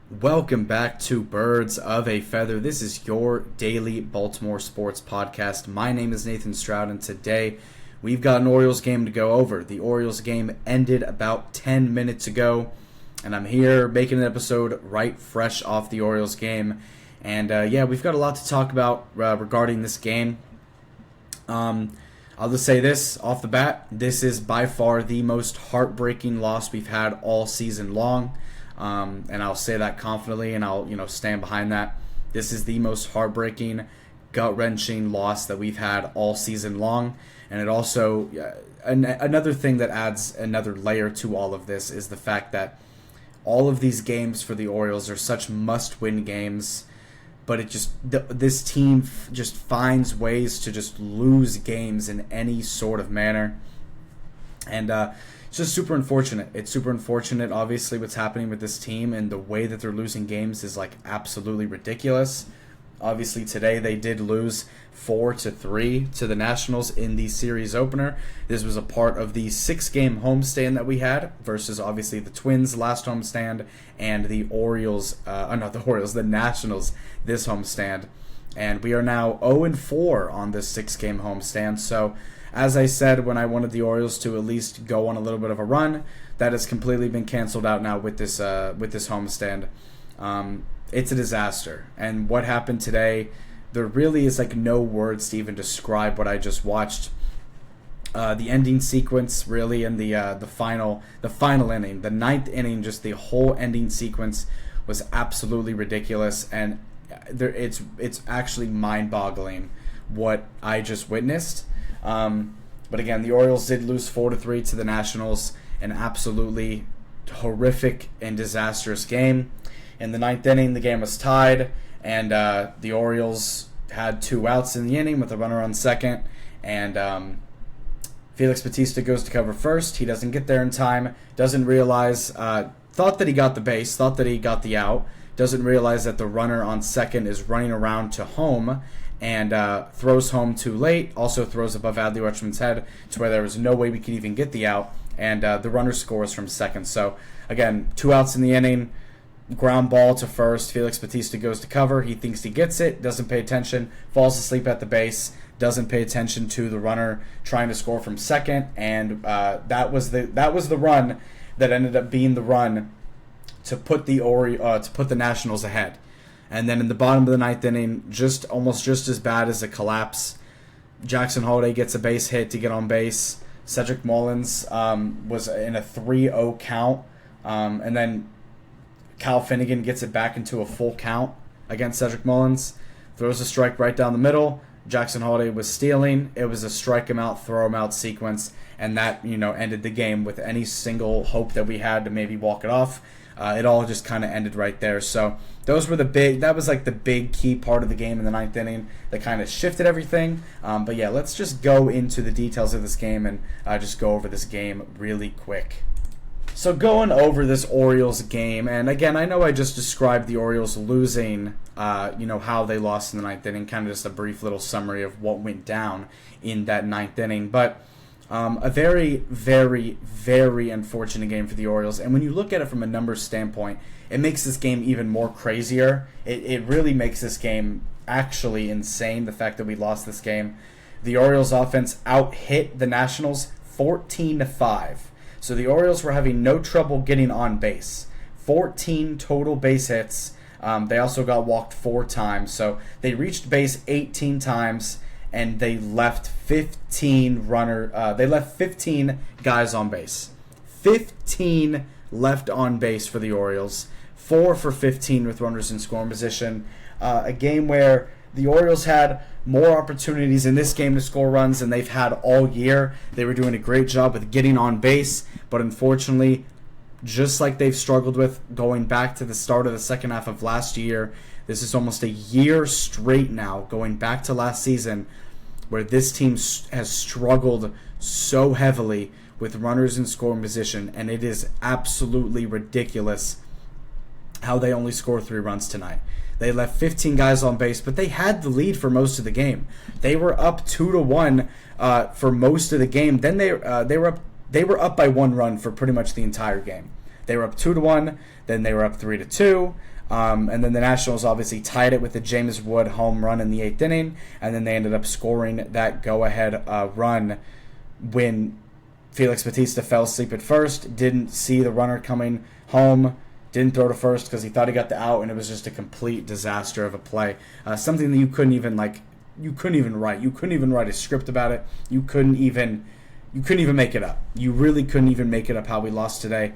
Welcome back to Birds of a Feather. This is your daily Baltimore sports podcast. My name is Nathan Stroud, and today we've got an Orioles game to go over. The Orioles game ended about 10 minutes ago, and I'm here making an episode right fresh off the Orioles game. And we've got a lot to talk about regarding this game. I'll just say this off the bat. This is by far the most heartbreaking loss we've had all season long. And I'll say that confidently, and I'll stand behind that. This is the most heartbreaking, gut-wrenching loss that we've had all season long. And it also, another thing that adds another layer to all of this is the fact that all of these games for the Orioles are such must-win games, but this team just finds ways to just lose games in any sort of manner. And it's just super unfortunate. It's super unfortunate, obviously, what's happening with this team, and the way that they're losing games is absolutely ridiculous. Obviously, today they did lose 4-3 to the Nationals in the series opener. This was a part of the 6-game homestand that we had versus obviously the Twins last homestand and the the Nationals this homestand. And we are now 0-4 on this 6-game homestand. So, as I said, when I wanted the Orioles to at least go on a little bit of a run, that has completely been canceled out now with this homestand. It's a disaster. And what happened today, there really is no words to even describe what I just watched. The ending sequence, really, and the final inning, the ninth inning, just the whole ending sequence was absolutely ridiculous, and it's actually mind-boggling what I just witnessed. But again, the Orioles did lose 4-3 to the Nationals, an absolutely horrific and disastrous game. In the ninth inning, the game was tied, and the Orioles had 2 outs in the inning with a runner on second, and Felix Bautista goes to cover first. He doesn't get there in time, doesn't realize, thought that he got the base, thought that he got the out, doesn't realize that the runner on second is running around to home, and throws home too late, also throws above Adley Rutschman's head to where there was no way we could even get the out, and the runner scores from second. So, again, 2 outs in the inning, ground ball to first, Felix Bautista goes to cover, he thinks he gets it, doesn't pay attention, falls asleep at the base, doesn't pay attention to the runner trying to score from second, and that was the run that ended up being the run to put the Nationals ahead. And then in the bottom of the ninth inning, almost just as bad as a collapse, Jackson Holliday gets a base hit to get on base. Cedric Mullins was in a 3-0 count. And then Kyle Finnegan gets it back into a full count against Cedric Mullins. Throws a strike right down the middle. Jackson Holliday was stealing. It was a strike him out, throw him out sequence. And that, ended the game with any single hope that we had to maybe walk it off. It all just kind of ended right there. So that was the big key part of the game in the ninth inning that kind of shifted everything. But yeah, let's just go into the details of this game and just go over this game really quick. So going over this Orioles game, and again, I know I just described the Orioles losing, how they lost in the ninth inning, kind of just a brief little summary of what went down in that ninth inning. But a very, very, very unfortunate game for the Orioles. And when you look at it from a numbers standpoint, it makes this game even more crazier. It really makes this game actually insane, the fact that we lost this game. The Orioles offense out-hit the Nationals 14-5. So the Orioles were having no trouble getting on base. 14 total base hits. They also got walked 4 times. So they reached base 18 times, and they left 15 guys on base. 15 left on base for the Orioles. 4 for 15 with runners in scoring position. A game where the Orioles had more opportunities in this game to score runs than they've had all year. They were doing a great job with getting on base, but unfortunately, just like they've struggled with going back to the start of the second half of last year, this is almost a year straight now, going back to last season, where this team has struggled so heavily with runners in scoring position, and it is absolutely ridiculous how they only scored 3 runs tonight. They left 15 guys on base, but they had the lead for most of the game. They were up 2-1 for most of the game. Then they were up by 1 run for pretty much the entire game. They were up 2-1, then they were up 3-2. And then the Nationals obviously tied it with the James Wood home run in the 8th inning, and then they ended up scoring that go-ahead run when Felix Bautista fell asleep at first, didn't see the runner coming home, didn't throw to first because he thought he got the out, and it was just a complete disaster of a play. Something that you couldn't even write. You couldn't even write a script about it. You couldn't even make it up. You really couldn't even make it up how we lost today.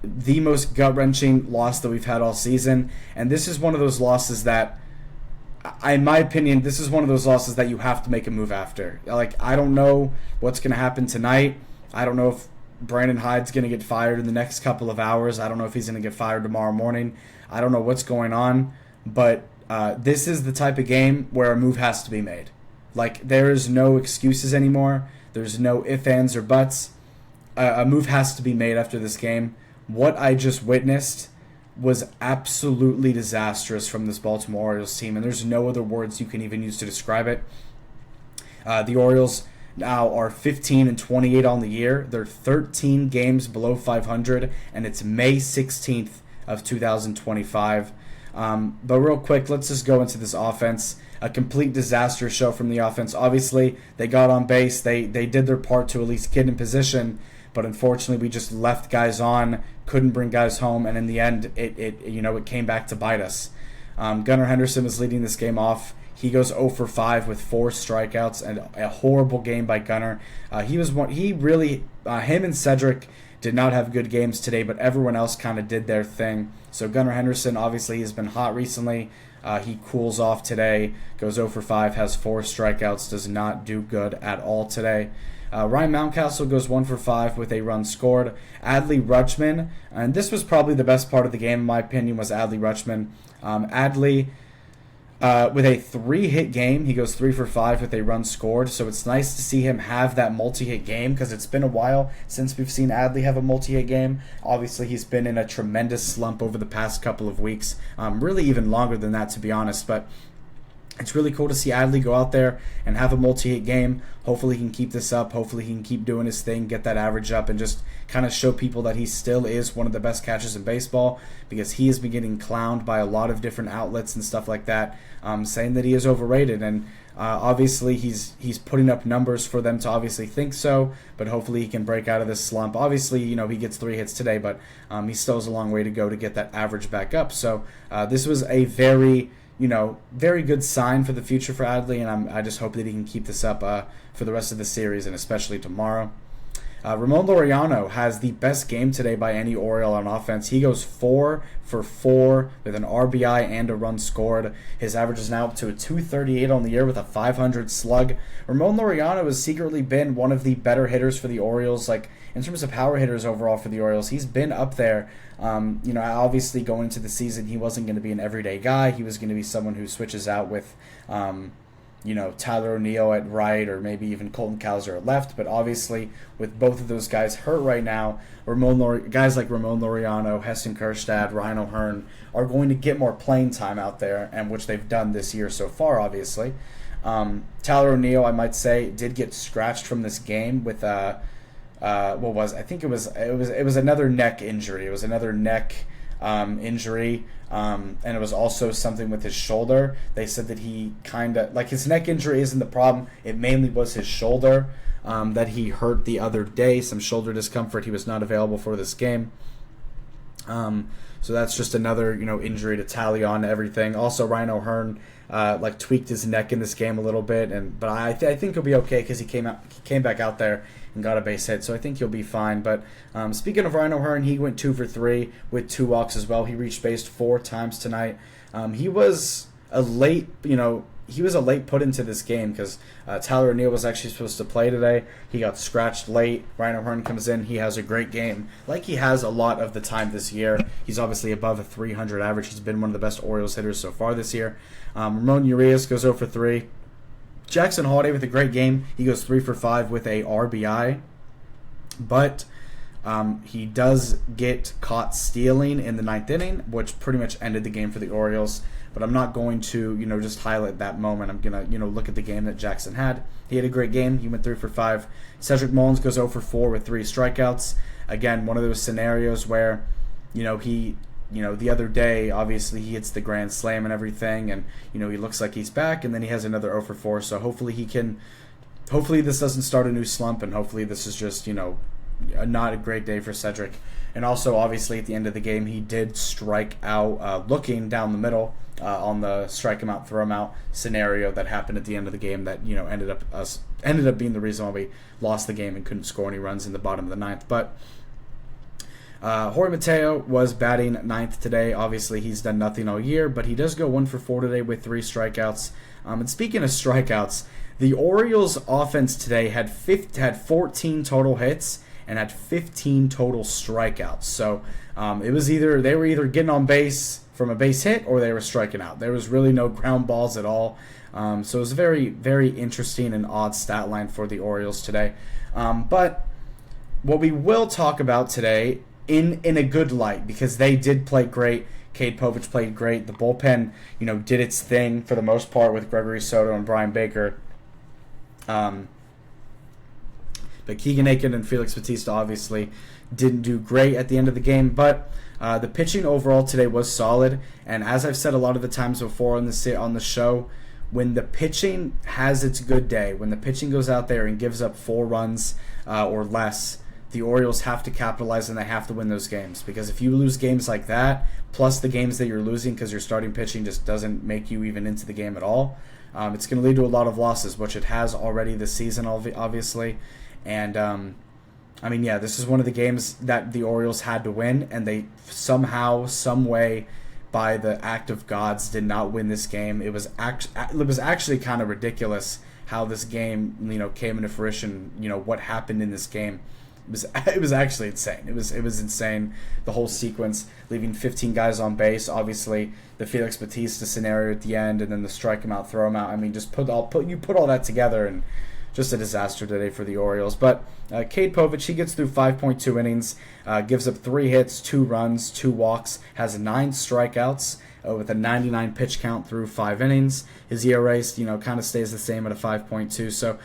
The most gut-wrenching loss that we've had all season, and this is one of those losses that, in my opinion, this is one of those losses that you have to make a move after. Like, I don't know what's going to happen tonight. I don't know if Brandon Hyde's going to get fired in the next couple of hours. I don't know if he's going to get fired tomorrow morning. I don't know what's going on, but this is the type of game where a move has to be made. Like, there is no excuses anymore. There's no ifs, ands, or buts. A move has to be made after this game. What I just witnessed was absolutely disastrous from this Baltimore Orioles team, and there's no other words you can even use to describe it. The Orioles now are 15-28 on the year. They're 13 games below 500, and it's May 16th of 2025. But real quick, let's just go into this offense. A complete disaster show from the offense. Obviously, they got on base. They did their part to at least get in position, but unfortunately, we just left guys on, couldn't bring guys home, and in the end, it came back to bite us. Gunnar Henderson was leading this game off. He goes 0 for 5 with 4 strikeouts and a horrible game by Gunnar. Him and Cedric did not have good games today, but everyone else kind of did their thing. So Gunnar Henderson, obviously, has been hot recently. He cools off today, goes 0 for 5, has 4 strikeouts, does not do good at all today. Ryan Mountcastle goes 1 for 5 with a run scored. Adley Rutschman, and this was probably the best part of the game, in my opinion, was Adley Rutschman. Adley, with a 3-hit game, he goes 3 for 5 with a run scored. So it's nice to see him have that multi-hit game because it's been a while since we've seen Adley have a multi-hit game. Obviously, he's been in a tremendous slump over the past couple of weeks, really even longer than that, to be honest. But it's really cool to see Adley go out there and have a multi-hit game. Hopefully he can keep this up. Hopefully he can keep doing his thing, get that average up, and just kind of show people that he still is one of the best catchers in baseball, because he has been getting clowned by a lot of different outlets and stuff like that, saying that he is overrated. And obviously he's putting up numbers for them to obviously think so, but hopefully he can break out of this slump. Obviously, he gets 3 hits today, but he still has a long way to go to get that average back up. So this was a very good sign for the future for Adley, and I just hope that he can keep this up for the rest of the series and especially tomorrow. Ramon Laureano has the best game today by any Oriole on offense. He goes 4 for 4 with an RBI and a run scored. His average is now up to a 238 on the year with a 500 slug. Ramon Laureano has secretly been one of the better hitters for the Orioles, like in terms of power hitters overall for the Orioles. He's been up there. Obviously going into the season, he wasn't going to be an everyday guy. He was going to be someone who switches out with Tyler O'Neill at right, or maybe even Colton Cowser at left. But obviously, with both of those guys hurt right now, guys like Ramon Laureano, Heston Kjerstad, Ryan O'Hearn are going to get more playing time out there, and which they've done this year so far, obviously. Tyler O'Neill, I might say, did get scratched from this game with it was another neck injury. It was another neck injury. And it was also something with his shoulder. They said that he his neck injury isn't the problem. It mainly was his shoulder that he hurt the other day. Some shoulder discomfort. He was not available for this game. So that's just another injury to tally on everything. Also, Ryan O'Hearn tweaked his neck in this game a little bit, but I think he'll be okay because he came back out there and got a base hit, so I think he'll be fine. But speaking of Ryan O'Hearn, he went 2 for 3 with 2 walks as well. He reached base 4 times tonight. He was a late put into this game because Tyler O'Neill was actually supposed to play today. He got scratched late. Ryan O'Hearn comes in. He has a great game, like he has a lot of the time this year. He's obviously above a 300 average. He's been one of the best Orioles hitters so far this year. Ramon Urias goes 0 for 3. Jackson Holliday with a great game. He goes 3 for 5 with a RBI. But he does get caught stealing in the 9th inning, which pretty much ended the game for the Orioles. But I'm not going to, just highlight that moment. I'm going to, look at the game that Jackson had. He had a great game. He went 3 for 5. Cedric Mullins goes 0 for 4 with 3 strikeouts. Again, one of those scenarios where, he the other day, obviously he hits the grand slam and everything, and he looks like he's back, and then he has another 0 for 4. So hopefully this doesn't start a new slump, and hopefully this is just not a great day for Cedric. And also, obviously, at the end of the game, he did strike out looking down the middle on the strike him out, throw him out scenario that happened at the end of the game that ended up being the reason why we lost the game and couldn't score any runs in the bottom of the ninth. But Jorge Mateo was batting ninth today. Obviously, he's done nothing all year, but he does go 1 for 4 today with 3 strikeouts. And speaking of strikeouts, the Orioles offense today had 14 total hits and had 15 total strikeouts. So it was they were either getting on base from a base hit or they were striking out. There was really no ground balls at all. So it was a very, very interesting and odd stat line for the Orioles today. But what we will talk about today in a good light, because they did play great. Cade Povich played great. The bullpen, did its thing for the most part with Gregory Soto and Brian Baker. But Keegan Aiken and Felix Bautista obviously didn't do great at the end of the game. But the pitching overall today was solid. And as I've said a lot of the times before on the show, when the pitching has its good day, when the pitching goes out there and gives up 4 runs or less, the Orioles have to capitalize and they have to win those games. Because if you lose games like that, plus the games that you're losing because your starting pitching just doesn't make you even into the game at all, it's going to lead to a lot of losses, which it has already this season, obviously. And, this is one of the games that the Orioles had to win, and they somehow, some way, by the act of gods, did not win this game. It was actually kind of ridiculous how this game, came into fruition, what happened in this game. It was actually insane. It was insane, the whole sequence, leaving 15 guys on base. Obviously, the Felix Bautista scenario at the end, and then the strike him out, throw him out. Just put all that together, and just a disaster today for the Orioles. But Cade Povich, he gets through 5.2 innings, gives up 3 hits, 2 runs, 2 walks, has 9 strikeouts with a 99 pitch count through 5 innings. His ERA, kind of stays the same at a 5.2. So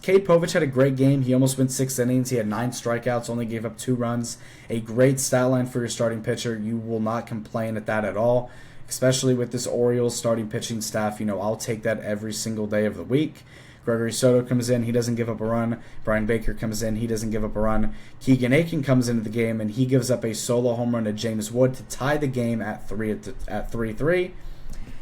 Cade Povich had a great game. He almost went 6 innings. He had 9 strikeouts, only gave up 2 runs. A great stat line for your starting pitcher. You will not complain at that at all, especially with this Orioles starting pitching staff. I'll take that every single day of the week. Gregory Soto comes in, he doesn't give up a run. Brian Baker comes in, he doesn't give up a run. Keegan Aiken comes into the game, and he gives up a solo home run to James Wood to tie the game at 3-3.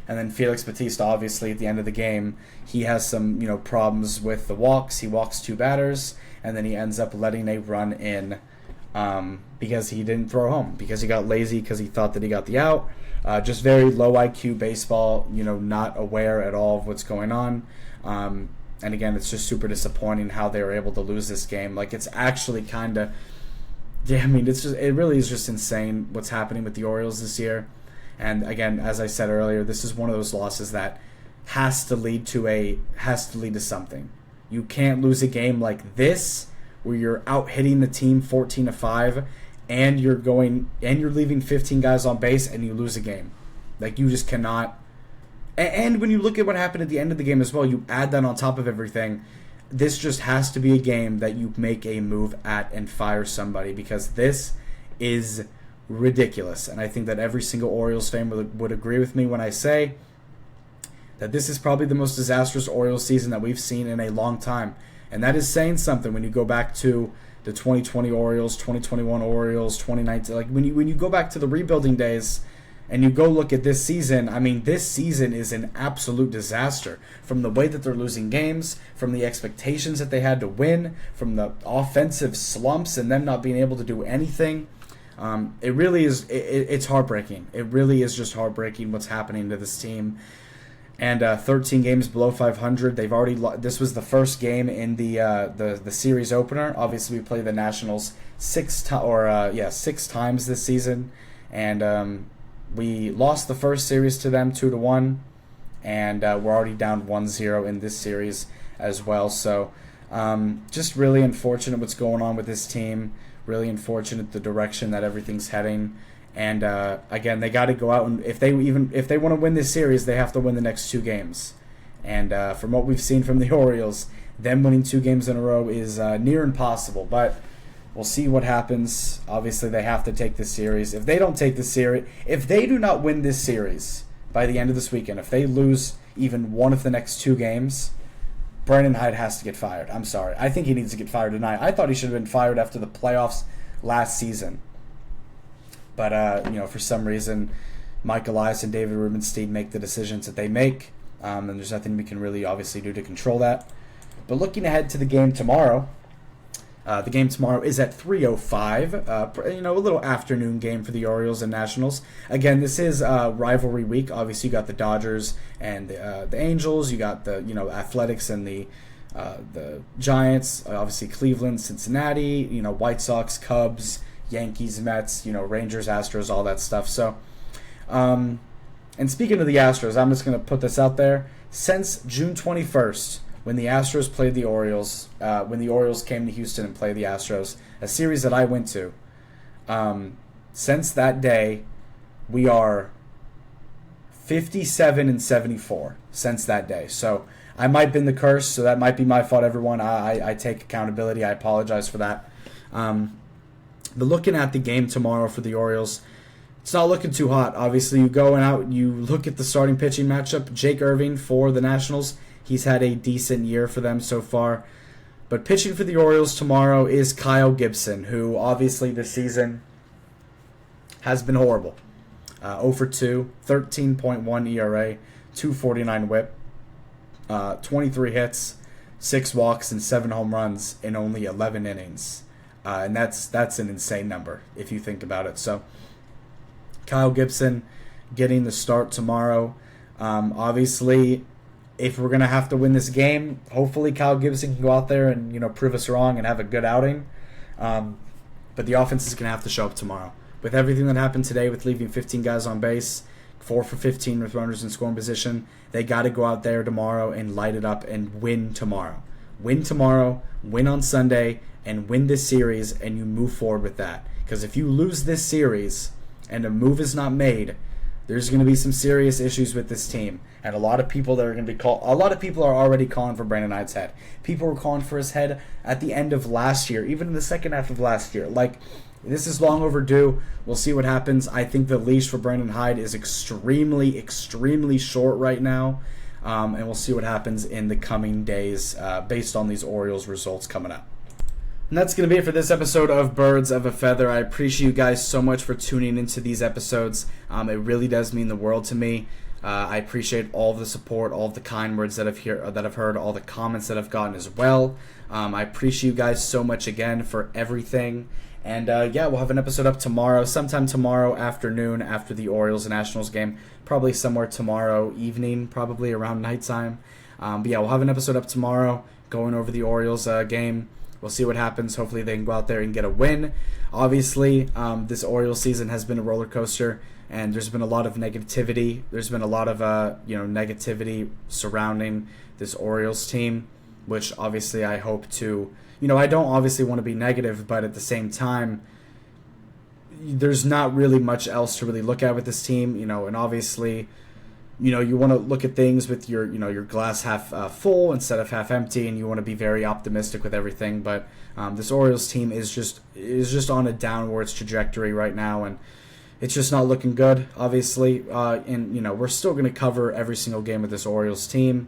And then Felix Bautista, obviously, at the end of the game, he has some problems with the walks. He walks 2 batters, and then he ends up letting a run in because he didn't throw home, because he got lazy, because he thought that he got the out. Just very low IQ baseball, not aware at all of what's going on. And again, it's just super disappointing how they were able to lose this game. It's actually kind of, it really is just insane what's happening with the Orioles this year. And again, as I said earlier, this is one of those losses that has to lead to something. You can't lose a game like this where you're out hitting the team 14-5, and you're leaving 15 guys on base and you lose a game. You just cannot. And when you look at what happened at the end of the game as well, you add that on top of everything. This just has to be a game that you make a move at and fire somebody, because this is ridiculous. And I think that every single Orioles fan would agree with me when I say that this is probably the most disastrous Orioles season that we've seen in a long time. And that is saying something when you go back to the 2020 Orioles, 2021 Orioles, 2019. When you go back to the rebuilding days, and you go look at this season, this season is an absolute disaster. From the way that they're losing games, from the expectations that they had to win, from the offensive slumps and them not being able to do anything. It really is, it's heartbreaking. It really is just heartbreaking what's happening to this team. And 13 games below 500. They've already this was the first game in the series opener. Obviously, we play the Nationals 6 times this season. And we lost the first series to them 2-1, and we're already down 1-0 in this series as well. So just really unfortunate what's going on with this team. Really unfortunate the direction that everything's heading. And again, they got to go out, and if they want to win this series, they have to win the next 2 games. And from what we've seen from the Orioles, them winning 2 games in a row is near impossible. But We'll see what happens. Obviously, they have to take this series. If they don't take this series, if they do not win this series by the end of this weekend, if they lose even one of the next 2 games, Brandon Hyde has to get fired. I'm sorry. I think he needs to get fired tonight. I thought he should have been fired after the playoffs last season. But, for some reason, Mike Elias and David Rubenstein make the decisions that they make. And there's nothing we can really obviously do to control that. But looking ahead to the game tomorrow, the game tomorrow is at 3:05. A little afternoon game for the Orioles and Nationals. Again, this is rivalry week. Obviously, you got the Dodgers and the Angels. You got the Athletics and the Giants. Obviously, Cleveland, Cincinnati. White Sox, Cubs, Yankees, Mets. Rangers, Astros, all that stuff. So, and speaking of the Astros, I'm just going to put this out there. Since June 21st. When the Astros played the Orioles, when the Orioles came to Houston and played the Astros, a series that I went to, since that day, we are 57-74 since that day. So I might have been the curse, so that might be my fault, everyone. I take accountability. I apologize for that. But looking at the game tomorrow for the Orioles, it's not looking too hot. Obviously, you go out, you look at the starting pitching matchup. Jake Irving for the Nationals. He's had a decent year for them so far. But pitching for the Orioles tomorrow is Kyle Gibson, who obviously this season has been horrible. 0 for 2, 13.1 ERA, 2.49 whip, 23 hits, 6 walks, and 7 home runs in only 11 innings. And that's an insane number if you think about it. So Kyle Gibson getting the start tomorrow. Obviously, if we're going to have to win this game, hopefully Kyle Gibson can go out there and, prove us wrong and have a good outing. But the offense is going to have to show up tomorrow. With everything that happened today with leaving 15 guys on base, 4 for 15 with runners in scoring position, they got to go out there tomorrow and light it up and win tomorrow. Win tomorrow, win on Sunday, and win this series, and you move forward with that. Because if you lose this series and a move is not made, there's going to be some serious issues with this team, and a lot of people that are going to be a lot of people are already calling for Brandon Hyde's head. People were calling for his head at the end of last year, even in the second half of last year. This is long overdue. We'll see what happens. I think the leash for Brandon Hyde is extremely, extremely short right now, and we'll see what happens in the coming days based on these Orioles results coming up. And that's going to be it for this episode of Birds of a Feather. I appreciate you guys so much for tuning into these episodes. It really does mean the world to me. I appreciate all of the support, all of the kind words that I've heard, all the comments that I've gotten as well. I appreciate you guys so much again for everything. And we'll have an episode up tomorrow, sometime tomorrow afternoon after the Orioles and Nationals game. Probably somewhere tomorrow evening, probably around nighttime. We'll have an episode up tomorrow going over the Orioles game. We'll see what happens. Hopefully they can go out there and get a win. Obviously, this Orioles season has been a roller coaster, and there's been a lot of negativity. There's been a lot of negativity surrounding this Orioles team, which obviously I hope to. I don't obviously want to be negative, but at the same time, there's not really much else to really look at with this team. And obviously, you want to look at things with your glass half full instead of half empty, and you want to be very optimistic with everything. But this Orioles team is just on a downwards trajectory right now, and it's just not looking good. Obviously, and we're still going to cover every single game with this Orioles team.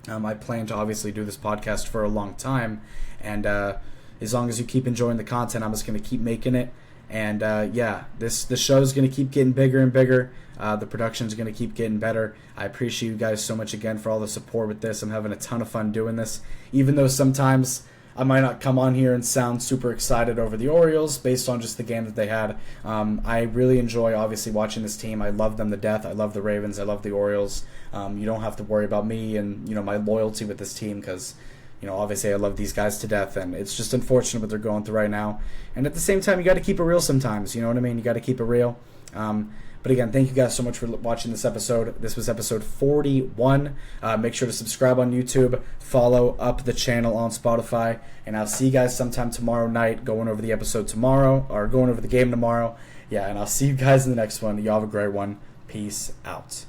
I plan to obviously do this podcast for a long time, and as long as you keep enjoying the content, I'm just going to keep making it. And the show is going to keep getting bigger and bigger. The production is going to keep getting better. I appreciate you guys so much again for all the support with this. I'm having a ton of fun doing this, even though sometimes I might not come on here and sound super excited over the Orioles based on just the game that they had. I really enjoy, obviously, watching this team. I love them to death. I love the Ravens. I love the Orioles. You don't have to worry about me and my loyalty with this team because obviously I love these guys to death, and it's just unfortunate what they're going through right now. And at the same time, you got to keep it real sometimes. You know what I mean? You got to keep it real. But again, thank you guys so much for watching this episode. This was episode 41. Make sure to subscribe on YouTube, follow up the channel on Spotify, and I'll see you guys sometime tomorrow night going over the episode tomorrow, or going over the game tomorrow. And I'll see you guys in the next one. Y'all have a great one. Peace out.